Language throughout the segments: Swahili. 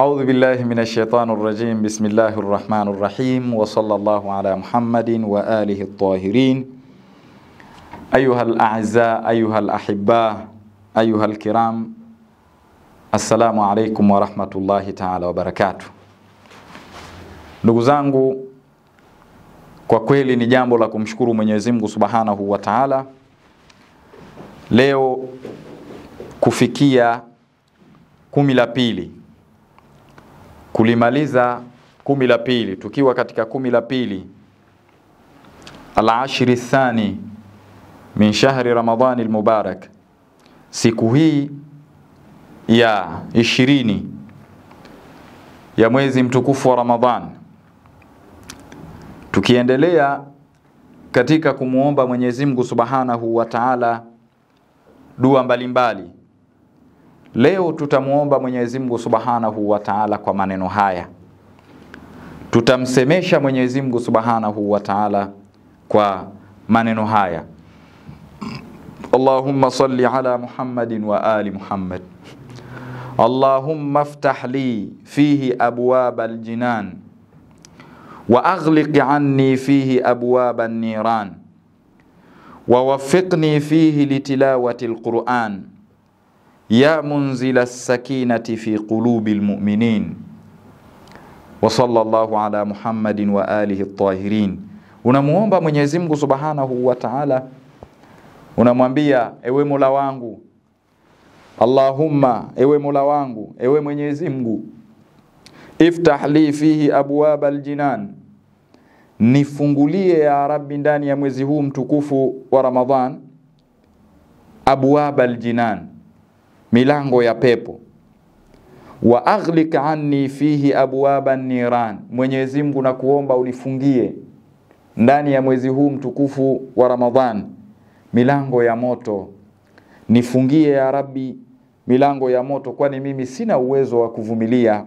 أعوذ بالله من الشيطان الرجيم. بسم الله الرحمن الرحيم، وصلى الله على محمد وآله الطاهرين. أيها الأعزاء، أيها الأحباء، أيها الكرام، السلام عليكم ورحمة الله تعالى وبركاته. Ndugu zangu, kwa kweli ni jambo la kumshukuru Mwenyezi Mungu Subhanahu wa Ta'ala leo kufikia 12, kulimaliza 12, tukiwa katika 12 al-ashri thani min shahri Ramadhani al-mubarak, siku hii ya 20 ya mwezi mtukufu wa Ramadhan, tukiendelea katika kumuomba Mwenyezi Mungu Subhanahu wa Ta'ala dua mbalimbali. Leo tutamuomba Mwenyezi Mungu Subhanahu wa Ta'ala kwa maneno haya. Tutamsemesha Mwenyezi Mungu Subhanahu wa Ta'ala kwa maneno haya: Allahumma salli ala Muhammadin wa ali Muhammad. Allahumma iftah li fihi abwab al-jinan wa aghliq anni fihi abwab an-niran wa waffiqni fihi litilawati al-Qur'an ya munzila as-sakinati fi qulubi al-mu'minin wa sallallahu ala Muhammadin wa alihi at-tahirin. Unamuomba Mwenyezi Mungu Subhanahu wa Ta'ala, unamwambia: ewe Mola wangu, Allahumma, ewe Mola wangu, ewe Mwenyezi Mungu, iftah li fihi abwab al-jinan, nifungulie ya Rabbi ndani ya mwezi huu mtukufu wa Ramadhan abwab al-jinan, milango ya pepo. Wa aghliq anni fihi abwab an-niran, Mwenyezi Mungu nakuomba unifungie ndani ya mwezi huu mtukufu wa Ramadhan milango ya moto. Nifungie ya Rabbi milango ya moto, kwani mimi sina uwezo wa kuvumilia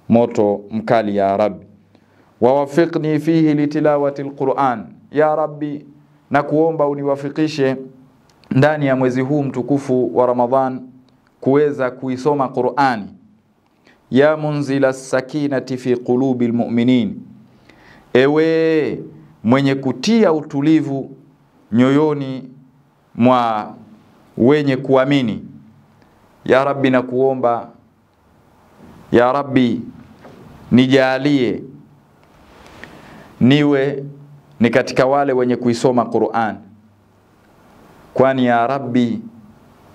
moto mkali ya Rabbi. Wa wafiqni fihi litilawati al-Qur'an, ya Rabbi nakuomba uniwafikishe ndani ya mwezi huu mtukufu wa Ramadhan kuweza kuisoma Qur'ani. Ya munzila as-sakinati fi qulubi al-mu'minin, ewe mwenye kutia utulivu nyoyoni mwa wenye kuamini, ya Rabbi nakuomba, ya Rabbi nijalie niwe ni katika wale wenye kuisoma Qur'an, kwani ya Rabbi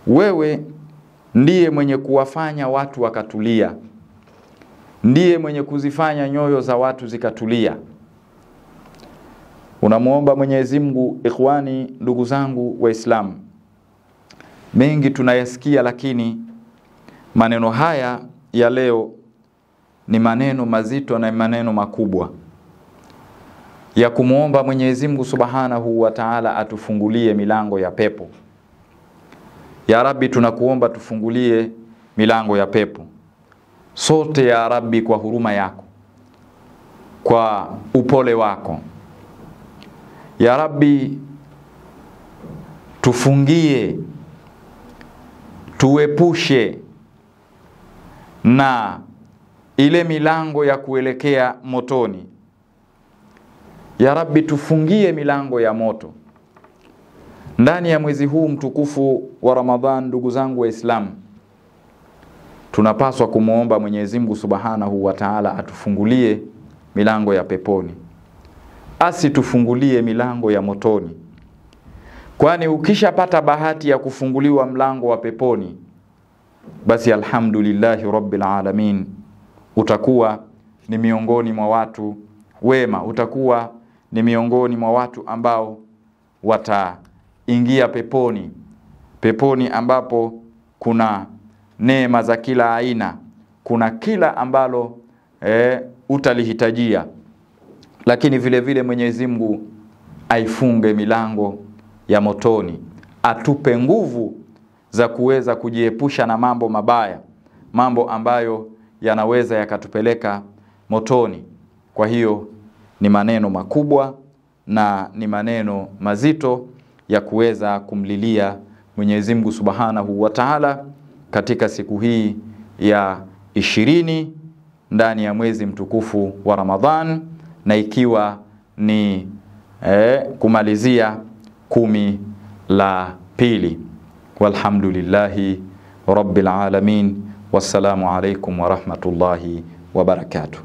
wewe ndiye mwenye kuwafanya watu wakatulia, ndiye mwenye kuzifanya nyoyo za watu zikatulia. Unamuomba Mwenyezi Mungu. Ikhwani, ndugu zangu Waislamu, mengi tunayasikia, lakini maneno haya ya leo ni maneno mazito na maneno makubwa ya kumuomba Mwenyezi Mungu Subhanahu wa Ta'ala atufungulie milango ya pepo. Ya Rabbi tunakuomba tufungulie milango ya pepo sote ya Rabbi, kwa huruma yako, kwa upole wako. Ya Rabbi tufungie, tuepushe na ile milango ya kuelekea motoni. Ya Rabbi tufungie milango ya moto ndani ya mwezi huu mtukufu wa Ramadhan. Ndugu zangu Waislamu, tunapaswa kumuomba Mwenyezi Mungu Subhanahu wa Ta'ala atufungulie milango ya peponi, asitufungulie milango ya motoni, kwani ukishapata bahati ya kufunguliwa mlango wa peponi, basi alhamdulillahi rabbil alamin, utakuwa ni miongoni mwa watu wema, utakuwa ni miongoni mwa watu ambao wataingia peponi, peponi ambapo kuna neema za kila aina, kuna kila ambalo utalihitajia. Lakini vile vile Mwenyezi Mungu aifunge milango ya motoni, atupe nguvu za kuweza kujiepusha na mambo mabaya, mambo ambayo yanaweza yakatupeleka motoni. Kwa hiyo ni maneno makubwa na ni maneno mazito ya kuweza kumlilia Mwenyezi Mungu Subhanahu wa Ta'ala katika siku hii ya 20 ndani ya mwezi mtukufu wa Ramadhan, na ikiwa ni kumalizia 10 la pili. Walhamdulillahi rabbil alamin. Wassalamu alaikum wa rahmatullahi wa barakatuh.